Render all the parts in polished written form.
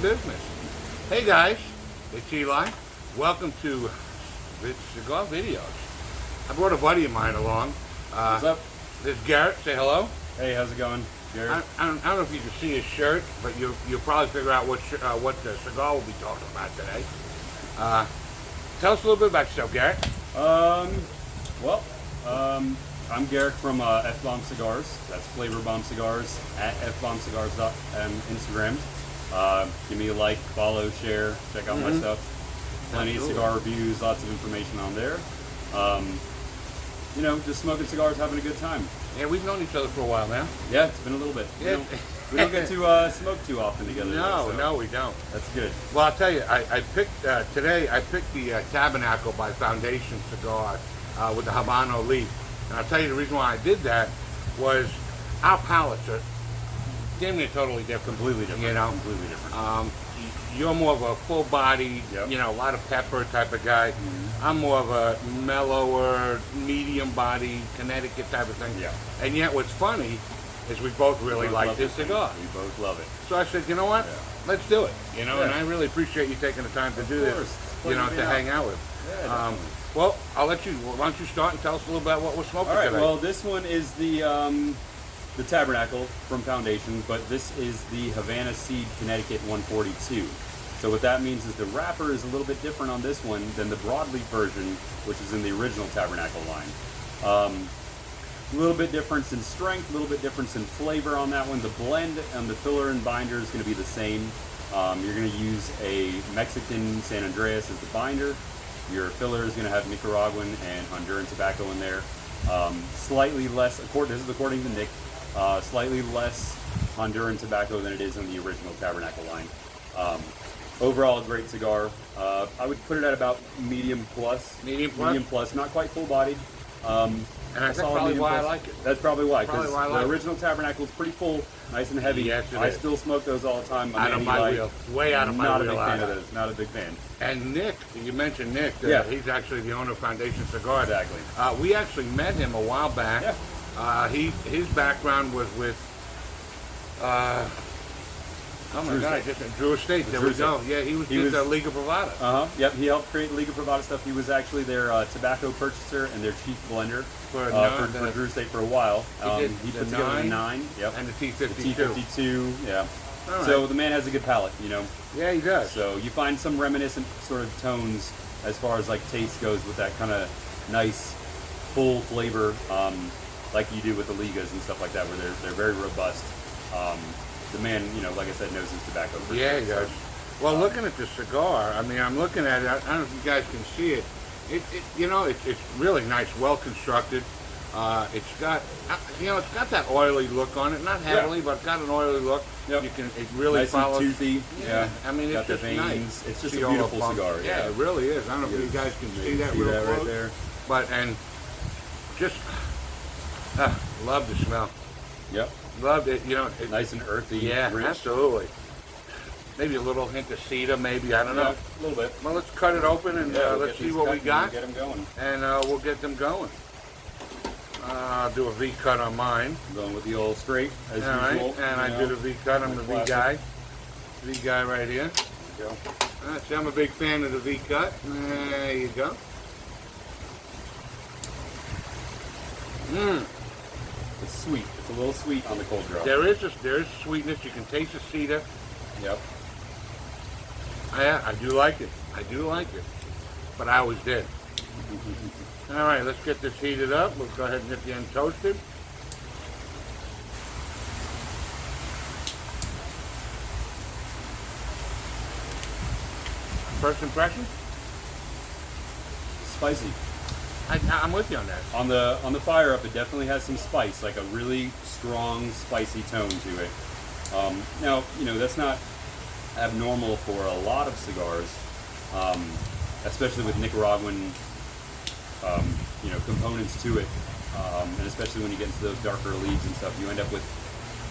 business. Hey guys, it's Eli. Welcome to the Cigar Videos. I brought a buddy of mine along. What's up? This is Garrett. Say hello. Hey, how's it going, Garrett? I don't know if you can see his shirt, but you'll probably figure out what the cigar we'll be talking about today. Tell us a little bit about yourself, Garrett. I'm Garrick from F-Bomb Cigars. That's Flavor Bomb Cigars at fbombcigars on Instagram. Give me a like, follow, share, check out my stuff. Plenty of cigar reviews, lots of information on there. Just smoking cigars, having a good time. Yeah, we've known each other for a while now. Yeah, it's been a little bit. Yeah. We don't get to smoke too often together. No, we don't. That's good. Well, I'll tell you, I picked today. I picked the Tabernacle by Foundation cigar with the Habano leaf, and I'll tell you the reason why I did that was our palates are damn near totally different. Completely different. You know, completely different. You're more of a full body, Yep. a lot of pepper type of guy. I'm more of a mellower, medium body, Connecticut type of thing. Yeah. And yet, what's funny is we both really like this cigar. We both love it. So I said, you know what? Yeah. Let's do it. And Yeah. I really appreciate you taking the time to do this. It's a pleasure to be Hang out with. Yeah, definitely. Well, I'll let you. Why don't you start and tell us a little about what we're smoking All right. today? Well, this one is the Tabernacle from Foundation, but this is the Havana Seed Connecticut 142. So what that means is the wrapper is a little bit different on this one than the broadleaf version, which is in the original Tabernacle line. A little bit difference in strength, a little bit difference in flavor on that one. The blend and the filler and binder is going to be the same. You're going to use a Mexican San Andreas as the binder. Your filler is going to have Nicaraguan and Honduran tobacco in there. Slightly less, this is according to Nick, slightly less Honduran tobacco than it is in the original Tabernacle line. Overall, a great cigar. I would put it at about medium plus. Medium plus? Medium plus, not quite full bodied. And that's probably why I like it. That's probably why, because Probably why I like the it. original Tabernacle is pretty full, nice and heavy. Yes, it I is. still smoke those all the time. Out of my wheel. Way out of my Not a wheel. big fan of those. Not a big fan. And Nick, you mentioned Nick. Yeah. He's actually the owner of Foundation Cigars. Exactly. We actually met him a while back. Yeah. His background was with. Oh my God! Drew Estate. There we go. Yeah, he was the Liga Privada. Yep. He helped create Liga Privada stuff. He was actually their tobacco purchaser and their chief blender for Drew Estate for a while. He put together the 9. Yep. And the T52. The T52. Yeah. Right. So the man has a good palate, Yeah, he does. So you find some reminiscent sort of tones as far as like taste goes with that kind of nice, full flavor, like you do with the Ligas and stuff like that, where they're very robust. The man, like I said, knows his tobacco. Yeah, he does. Well, looking at the cigar, I mean, I'm looking at it. I don't know if you guys can see it. It's really nice, well constructed. It's got, it's got that oily look on it. Not heavily, but it's got an oily look. Yep. It really nice follows. And toothy. Yeah. I mean, got it's the just veins. nice. It's just See a beautiful all the cigar. bumps. Yeah, it really is. I don't know if you guys can see that real close. Right there. But just love the smell. Yep. Loved it. Nice and earthy. Yeah, rich. absolutely. Maybe a little hint of cedar, maybe. I don't know. A little bit. Well, let's cut it open and let's see what we got. Get them going. And we'll get them going. I'll do a V cut on mine. I'm going with the old straight as usual. Right, and I did a V cut. I'm the V guy. V guy right here. There you go. See, I'm a big fan of the V cut. There you go. It's sweet. It's a little sweet on the cold draw. There is sweetness. You can taste the cedar. Yep. I do like it. I do like it. But I always did. All right, let's get this heated up. We'll go ahead and get the end toasted. First impression? Spicy. I'm with you on that. On the fire up, it definitely has some spice, like a really strong, spicy tone to it. Now, that's not abnormal for a lot of cigars, especially with Nicaraguan, components to it, and especially when you get into those darker leaves and stuff, you end up with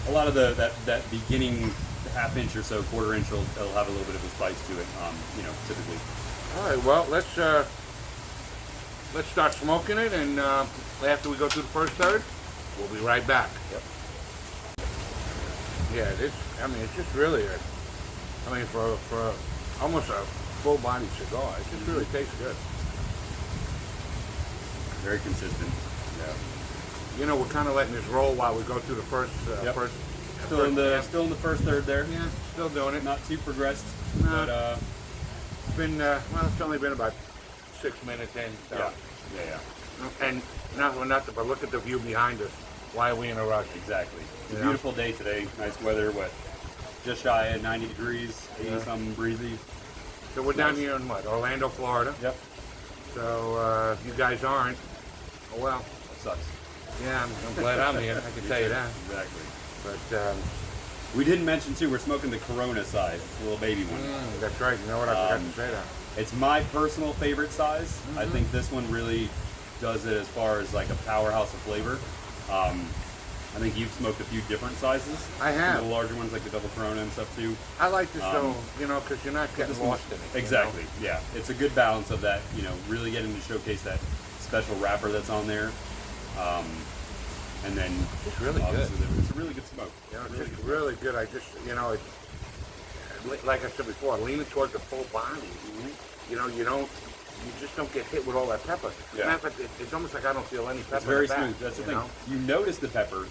a lot of that beginning half-inch or so, quarter-inch, it'll have a little bit of a spice to it, typically. All right, well, let's start smoking it, and after we go through the first third, we'll be right back. Yep. Yeah, it's just really I mean, for almost a full-bodied cigar, it just really tastes good. Very consistent. Yeah. You know, we're kind of letting this roll while we go through the first. Still in the first third there. Yeah, still doing it. Not too progressed, No. but It's been well, it's only been about 6 minutes in. So. yeah. And nothing, but look at the view behind us. Why are we in a rush? Exactly. It's a Yeah. beautiful day today. Nice weather. What? Just shy of 90 degrees, 80 Yeah. something breezy. So we're down Nice. here in what? Orlando, Florida. Yep. So you guys aren't. Oh well. That sucks. Yeah, I'm glad I'm here. I can tell you that. Exactly. But We didn't mention too, we're smoking the Corona size. It's a little baby one. that's right. You know what? I forgot to say that. It's my personal favorite size. I think this one really does it as far as like a powerhouse of flavor. I think you've smoked a few different sizes. I have. Some of the larger ones like the double Corona and stuff too. I like this though, you know, because you're not getting This one's- lost in it. Exactly. Yeah. It's a good balance of that, you know, really getting to showcase that special wrapper that's on there. And then It's really good. obviously it's a really good smoke. You know, it's just really good. I just, you know, like I said before, leaning towards the full body. You know, you just don't get hit with all that pepper. Yeah. Matter of fact, it's almost like I don't feel any pepper. It's very in the back, smooth. That's the you thing. know? You notice the pepper,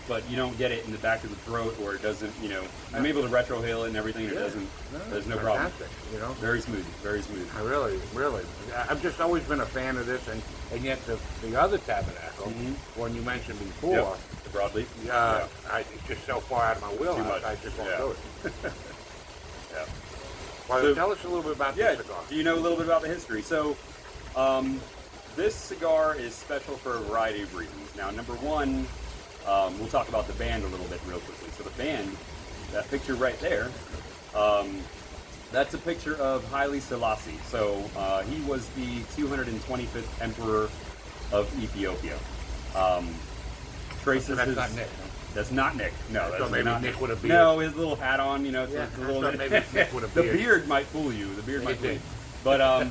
but you don't get it in the back of the throat, or it doesn't. You know, I'm able to retrohale it and everything. And Yeah. it doesn't. There's no fantastic, problem. You know, Very smooth. Very smooth. I really, I've just always been a fan of this, and yet the other Tabernacle, one you mentioned before, Yep. The broadleaf. it's just so far out of my wheelhouse, much. I just won't Yeah. do it. Yeah. Well, So- tell us a little bit about Yeah. this cigar. Do you know a little bit about the history? So, this cigar is special for a variety of reasons. Now, number one, we'll talk about the band a little bit real quickly. So the band, that picture right there, that's a picture of Haile Selassie. So he was the 225th emperor of Ethiopia. Traces So that's his, not Nick. That's not Nick. No, I that's thought maybe not Nick with a beard. No, his little hat on. You know, it's, Yeah, it's a I little thought bit. maybe it's Nick with a The beard. beard might fool you. The beard It might fool did. you. But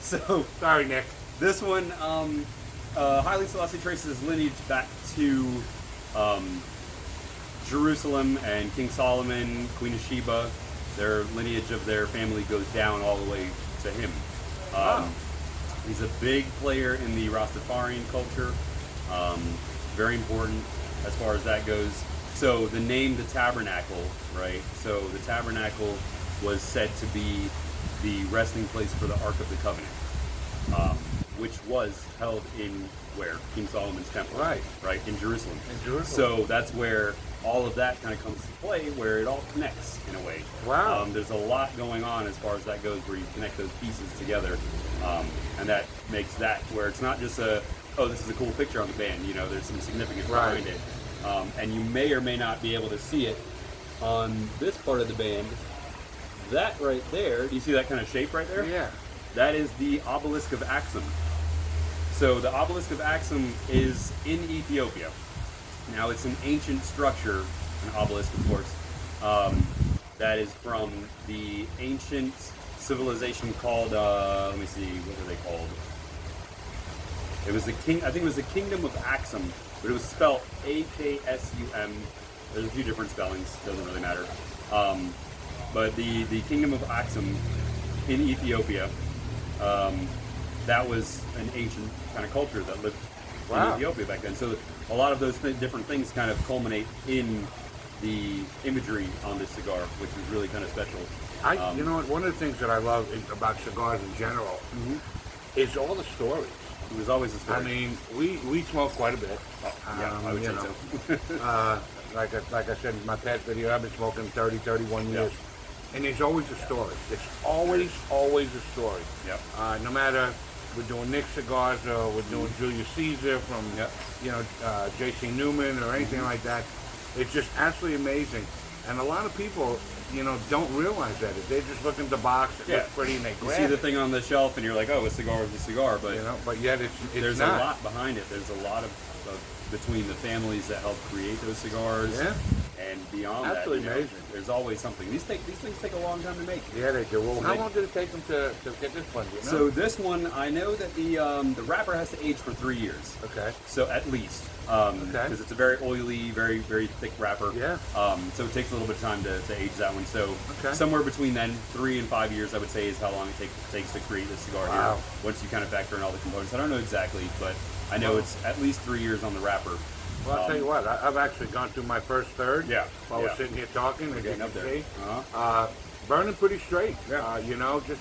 so Sorry, Nick. this one, Haile Selassie traces his lineage back to Jerusalem and King Solomon, Queen of Sheba. Their lineage of their family goes down all the way to him. He's a big player in the Rastafarian culture. Very important as far as that goes. So the name, the Tabernacle, right? So the Tabernacle was said to be the resting place for the Ark of the Covenant, which was held in where? King Solomon's temple. Right. Right, in Jerusalem. In Jerusalem. So that's where all of that kind of comes to play, where it all connects in a way. Wow. There's a lot going on as far as that goes, where you connect those pieces together, and that makes that where it's not just this is a cool picture on the band. You know, there's some significance Right. behind it, and you may or may not be able to see it on this part of the band. That right there, do you see that kind of shape right there? Yeah. That is the obelisk of Axum. So the obelisk of Axum is in Ethiopia. Now it's an ancient structure, an obelisk of course, that is from the ancient civilization called, let me see, what are they called? It was I think it was the Kingdom of Axum, but it was spelled A-K-S-U-M. There's a few different spellings, doesn't really matter. But the Kingdom of Axum in Ethiopia, that was an ancient kind of culture that lived in Ethiopia back then. So a lot of those different things kind of culminate in the imagery on this cigar, which is really kind of special. You know what? One of the things that I love about cigars in general is all the stories. It was always a story. I mean, we smoke quite a bit. Yeah, I would you say know. so. Like I said in my past video, I've been smoking 30, 31 years. And there's always a story. There's always a story. Yep. No matter we're doing Nick cigars or we're doing Julius Caesar from you know J.C. Newman or anything like that. It's just absolutely amazing. And a lot of people, you know, don't realize that. They just look at the box, it looks pretty, and they You grab see the it. thing on the shelf, and you're like, "Oh, a cigar is a cigar," but You know, but yet it's there's not. a lot behind it. There's a lot of between the families that helped create those cigars. Yeah. And beyond Absolutely that, amazing. there's always something. These things take a long time to make. Yeah, they do. Well, So how long did it take them to get this one? Do you know? So this one, I know that the wrapper has to age for 3 years. Okay. So at least, Okay. because it's a very oily, very very thick wrapper. Yeah. So it takes a little bit of time to age that one. So Okay. somewhere between then 3 and 5 years, I would say, is how long it takes to create this cigar Wow. here. Once you kind of factor in all the components, I don't know exactly, but I know Wow. it's at least 3 years on the wrapper. Well, I'll tell you what. I've actually gone through my first third. Yeah, While yeah. we're sitting here talking, as you Getting can up there. see, Uh-huh. burning pretty straight. Yeah. You know, just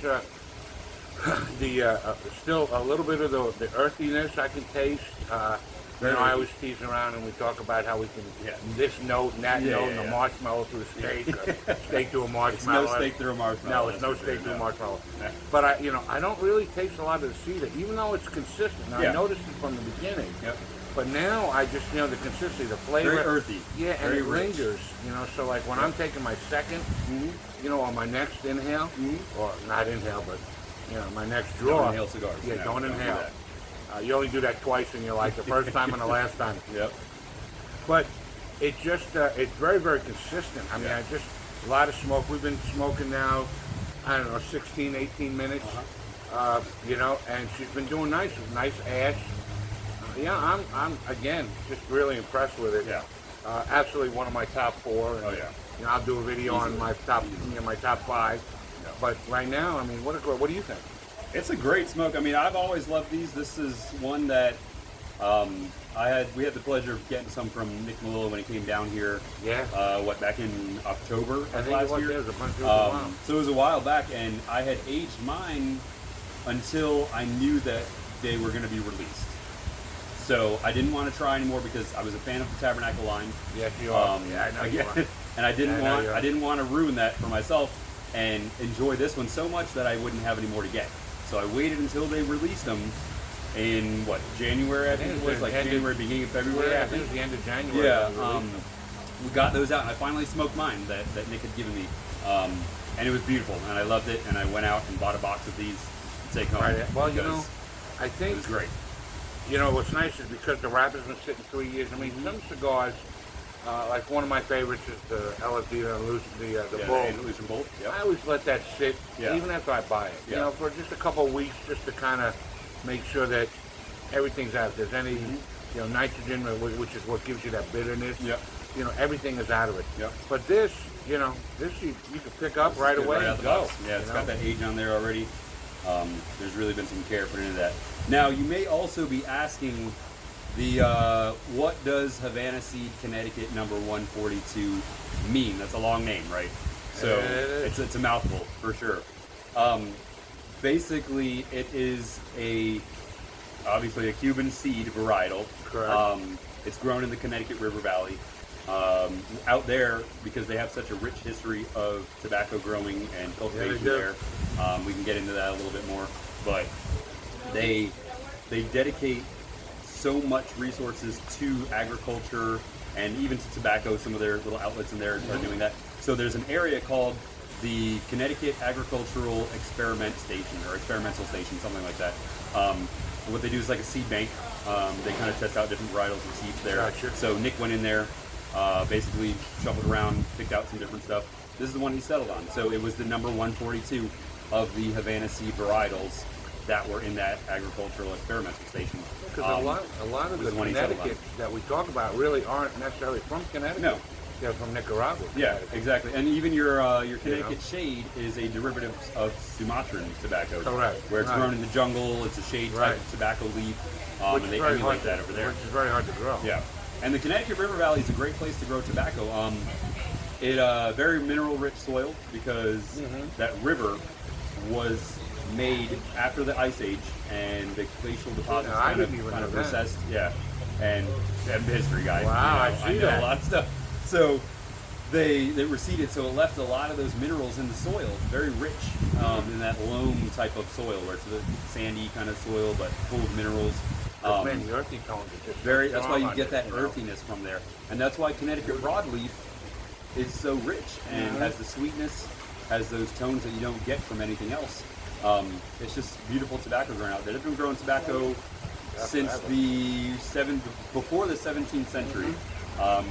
still a little bit of the earthiness I can taste. You know, I always tease around and we talk about how we can this note and that note and a marshmallow through a steak, or steak to a marshmallow. It's no steak through a marshmallow. No, it's no that's for steak sure, to a no. marshmallow. Yeah. But I don't really taste a lot of the cedar, even though it's consistent. Now, Yeah. I noticed it from the beginning. Yep. But now I just, the consistency, the flavor. Very earthy. Yeah, and Very it rich. lingers, so like when I'm taking my second, on my next inhale, or not inhale, but, my next draw. Don't inhale cigars. Yeah, No, don't do inhale. that. You only do that twice in your life, the first time and the last time. Yep. But it just, it's very, very consistent. I mean, Yeah. a lot of smoke. We've been smoking now, I don't know, 16, 18 minutes, and she's been doing nice ash. I'm again, just really impressed with it. Yeah. Absolutely one of my top 4. And, Oh, yeah. I'll do a video on my top, my top 5. Yeah. But right now, I mean, what do you think? It's a great smoke. I mean, I've always loved these. This is one that we had the pleasure of getting some from Nick Malillo when he came down here. Yeah. Back in October I of think last year. there was a bunch of So it was a while back, and I had aged mine until I knew that they were going to be released. So I didn't want to try anymore because I was a fan of the Tabernacle line. Yes, you are. Yeah, I know you are. And I Yeah, I didn't want to ruin that for myself and enjoy this one so much that I wouldn't have any more to get. So I waited until they released them in January, I think it was, like January, beginning of February. Yeah, I I think it think. was the end of January. Yeah, we got those out, and I finally smoked mine that Nick had given me, and it was beautiful, and I loved it. And I went out and bought a box of these to take home. Right. Well, because I it think was great. what's nice is because the wrapper's been sitting 3 years. I mean, some cigars, like one of my favorites is the LSD, the Bull. The Andalusian Bull. Yep. I always let that sit, Yeah. even after I buy it. Yeah. For just a couple of weeks, just to kind of make sure that everything's out. If there's any, nitrogen, which is what gives you that bitterness. Yep. Everything is out of it. Yep. But this, you can pick up right away Right out and the go. box. Yeah, it's got that age on there already. There's really been some care put into that. Now, you may also be asking what does Havana Seed Connecticut number 142 mean? That's a long name, right? So it's a mouthful for sure. Basically, it is obviously a Cuban seed varietal. Correct. It's grown in the Connecticut River Valley. Out there, because they have such a rich history of tobacco growing and cultivation do. there, we can get into that a little bit more. But they dedicate so much resources to agriculture and even to tobacco. Some of their little outlets in there are doing that. So there's an area called the Connecticut Agricultural Experiment Station, or Experimental Station, something like that. What they do is like a seed bank. They kind of test out different varietals of seeds there. Gotcha. So Nick went in there, basically shuffled around, picked out some different stuff. This is the one he settled on. So it was the number 142 of the Havana seed varietals that were in that agricultural experimental station. Because a lot of the one he settled Connecticut that we talk about really aren't necessarily from Connecticut. No. They're from Nicaragua. Yeah, exactly. And even your Connecticut shade is a derivative of Sumatran tobacco. Correct. Where it's Right. grown in the jungle, it's a shade type Right. of tobacco leaf, Which and is they very emulate hard that over there. Which is very hard to grow. Yeah. And the Connecticut River Valley is a great place to grow tobacco. It very mineral rich soil because that river was made after the Ice Age, and the glacial deposits Yeah, I kind of didn't even know that. recessed. Yeah, and I'm a history guy. Wow, I see know that. a lot of stuff. So they receded, so it left a lot of those minerals in the soil, very rich in that loam type of soil, where it's a sandy kind of soil but full of minerals. Man, the earthy tones are just Very. so That's why you strong get on that it, you know? earthiness from there, and that's why Connecticut broadleaf is so rich and has the sweetness, has those tones that you don't get from anything else. It's just beautiful tobacco grown out there. They've been growing tobacco since before the 17th century.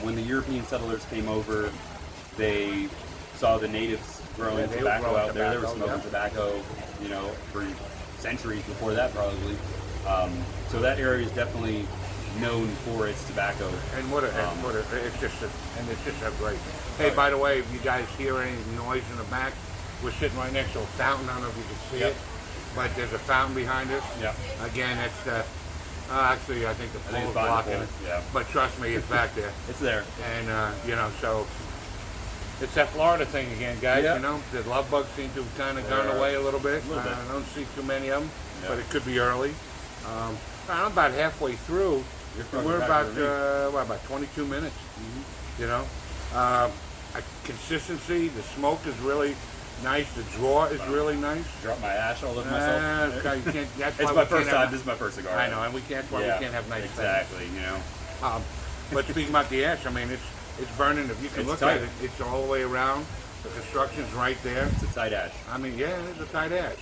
When the European settlers came over, they saw the natives growing tobacco out there. They were smoking tobacco, you know, for centuries before that probably. So that area is definitely known for its tobacco. And it's just a great. Hey, by the way, if you guys hear any noise in the back, we're sitting right next to a fountain. I don't know if you can see it, but there's a fountain behind us. Yeah. Again, it's the. Actually, I think the pole is blocking it. Yeah. But trust me, it's back there. It's there. And you know, so it's that Florida thing again, guys. Yeah. You know, the love bugs seem to have kind of gone away a little bit. I don't see too many of them, but it could be early. I'm about halfway through. We're about 22 minutes. You know, consistency. The smoke is really nice. The draw is really nice. Drop my ash all over myself. You can't, that's it's my first time. This is my first cigar. I know, and we can't. We can't have nice exactly. things. You know. But speaking about the ash, I mean, it's burning. If you can look at it, it's all the way around. The construction's right there. It's a tight ash. I mean, yeah, it's a tight ash.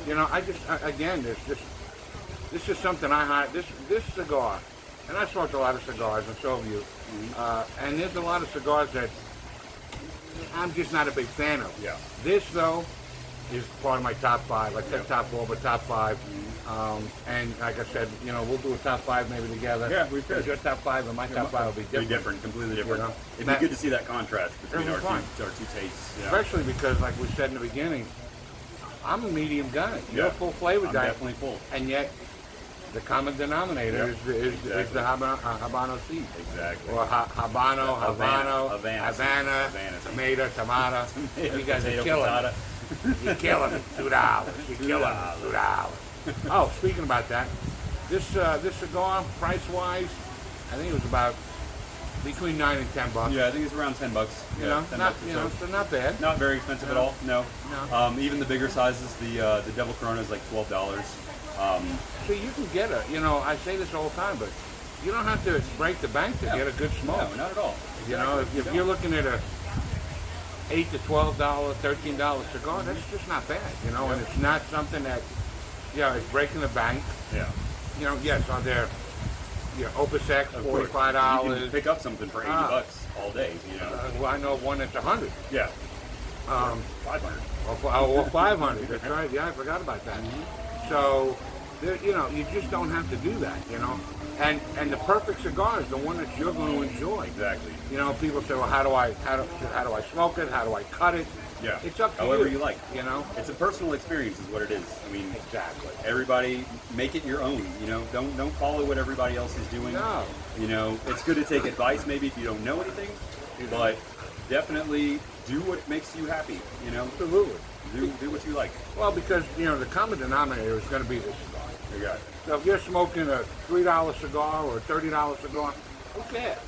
You know, again, this is something this cigar, and I smoked a lot of cigars, and so have you. And there's a lot of cigars that I'm just not a big fan of. Yeah. This though is part of my top 5. I said top 4, but top 5. And like I said, you know, we'll do a top 5 maybe together. Yeah, we could. Your top 5 and my top 5 will be different. Completely different. You know? It'd be good to see that contrast between our two tastes. Yeah. Especially because, like we said in the beginning, I'm a medium guy. You're a full flavor guy. I'm definitely full. And yet, the common denominator is the Habano seed. Exactly. Or Habano, Havana, tomato. You guys are killing it. You're killing it. $2. You're killing it. $2. Oh, speaking about that, this cigar, price-wise, I think it was about between $9 and $10. Yeah, I think it's around $10. You know, so not bad. Not very expensive at all. No. Even the bigger sizes, the Devil Corona is like $12. So you can get I say this all the time, but you don't have to break the bank to get a good smoke. No, not at all. Exactly. You know, if you're looking at a $8 to $12, $13 cigar, that's just not bad. You know, and it's not something that, it's breaking the bank. Yeah. You know, yes, on their Opus X, $45. You can pick up something for $80 all day. You know. Well, I know of one that's $100. Yeah. 500. Or 500. That's right. Yeah, I forgot about that. So, you just don't have to do that. You know, and the perfect cigar is the one that you're going to enjoy. Exactly. You know, people say, well, how do I smoke it? How do I cut it? Yeah. It's up to however you like. You know, it's a personal experience, is what it is. I mean, exactly. Everybody make it your own. You know, don't follow what everybody else is doing. No. You know, it's good to take advice maybe if you don't know anything, but definitely do what makes you happy. You know, absolutely. Do what you like. Well, because the common denominator is going to be this cigar. You got it. So if you're smoking a $3 cigar or a $30 cigar, who cares?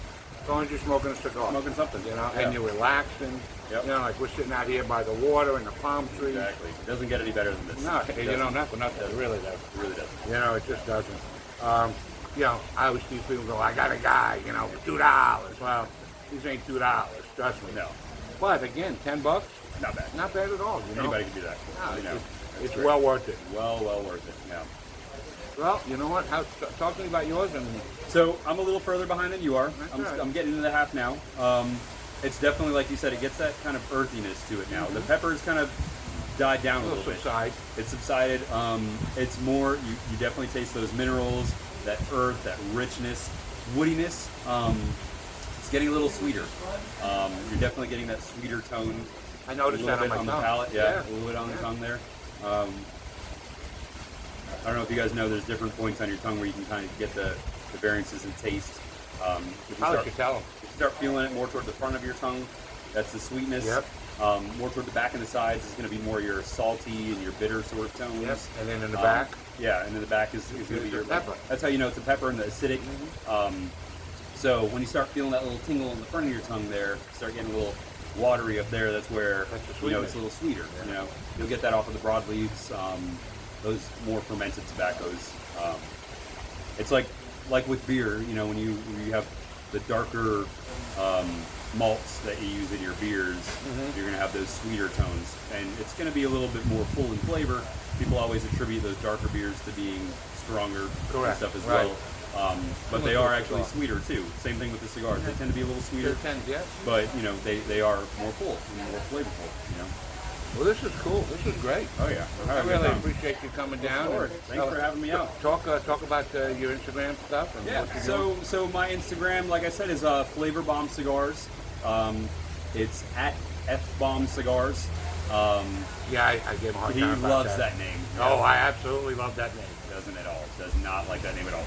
As long as you're smoking a cigar. Smoking something. And you're relaxing. Yep. Like we're sitting out here by the water and the palm trees. Exactly. It doesn't get any better than this. No, nothing. It really does. It really does. It just doesn't. I always see people go, I got a guy, $2. Well, these ain't $2. Trust me. No. But again, $10. Not bad. Not bad at all. Anybody can do that. No, it's well worth it. Well worth it. Yeah. Well, you know what? Talk to me about yours. So I'm a little further behind than you are. Right. I'm getting into the half now. It's definitely, like you said, it gets that kind of earthiness to it now. The peppers kind of died down a little bit. It's subsided. It's more, you definitely taste those minerals, that earth, that richness, woodiness. It's getting a little sweeter. You're definitely getting that sweeter tone. I noticed that on the palate. Yeah, a little bit on the tongue there. I don't know if you guys know, there's different points on your tongue where you can kind of get the variances in taste. How would you tell them? If you start feeling it more toward the front of your tongue, that's the sweetness. Yep. More toward the back and the sides is going to be more your salty and your bitter sort of tones. Yep. And then in the back? Yeah, and then the back is going to be your pepper. That's how you know it's a pepper and the acidic. So when you start feeling that little tingle in the front of your tongue there, start getting a little watery up there, that's where it's a little sweeter. Yeah. You'll get that off of the broadleaves, those more fermented tobaccos. It's like with beer, when you have the darker malts that you use in your beers, you're going to have those sweeter tones, and it's going to be a little bit more full in flavor. People always attribute those darker beers to being stronger and stuff as well. But they are actually sweeter too. Same thing with the cigars. They tend to be a little sweeter. Yeah. But you know, they are more full and more flavorful. You know. Well, this is cool. This is great. Oh yeah. I really appreciate you coming down. Of course. Thanks for having me out. Talk about your Instagram stuff. And Yeah. what you're doing. So my Instagram, like I said, is Flavor Bomb Cigars. It's at FBomb Cigars. Yeah, I gave him a hard He time about loves that name. Oh, I absolutely love that name. Doesn't at all. Does not like that name at all.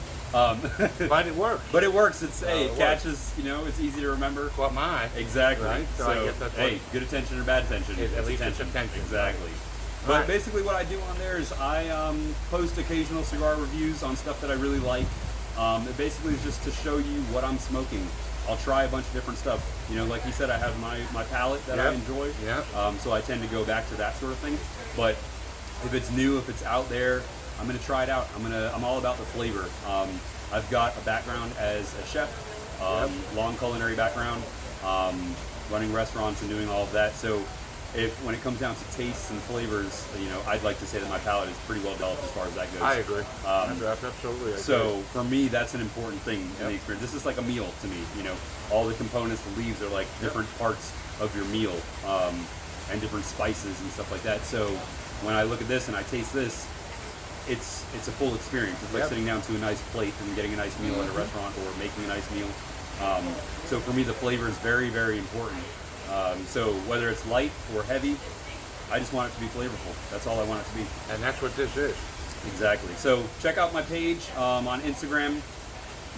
But it works. But it works. It's it it catches. You know, it's easy to remember. What mine? Exactly. Right? So I guess that's hey, good attention or bad attention. At least it's attention. Exactly. Right. But basically, what I do on there is I post occasional cigar reviews on stuff that I really like. It basically is just to show you what I'm smoking. I'll try a bunch of different stuff. You know, like you said, I have my palate that I enjoy. Yeah. So I tend to go back to that sort of thing. But if it's new, if it's out there, I'm gonna try it out. I'm all about the flavor. I've got a background as a chef, long culinary background, running restaurants and doing all of that. So when it comes down to tastes and flavors, you know, I'd like to say that my palate is pretty well developed as far as that goes. I agree. Absolutely. So for me, that's an important thing in the experience. This is like a meal to me. You know, all the components, the leaves are like different parts of your meal, and different spices and stuff like that. So when I look at this and I taste this, it's a full experience. It's like sitting down to a nice plate and getting a nice meal at a restaurant or making a nice meal. So for me, the flavor is very, very important. So whether it's light or heavy, I just want it to be flavorful. That's all I want it to be. And that's what this is. Exactly. So check out my page on Instagram.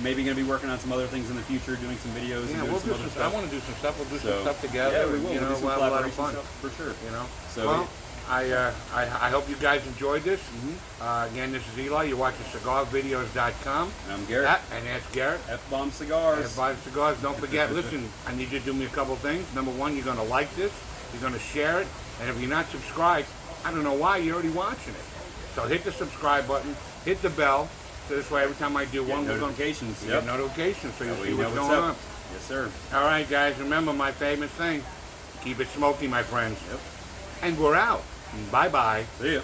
Maybe going to be working on some other things in the future, doing some videos. Yeah, and we'll doing do other some. I want to do some stuff. We'll do some stuff together. Yeah, we will. You know, we'll do some we'll have a lot of collaboration fun stuff for sure. You know. So well, I hope you guys enjoyed this. Again, this is Eli. You're watching CigarVideos.com. And I'm Garrick. And that's Garrett. FBomb Cigars. F5 Cigars. Don't forget, listen, I need you to do me a couple things. Number one, you're going to like this. You're going to share it. And if you're not subscribed, I don't know why, you're already watching it. So hit the subscribe button. Hit the bell. So this way, every time I do one, we're going to get notifications so you see what's going on. Yes, sir. All right, guys. Remember my famous thing. Keep it smoky, my friends. And we're out. Bye-bye. See ya.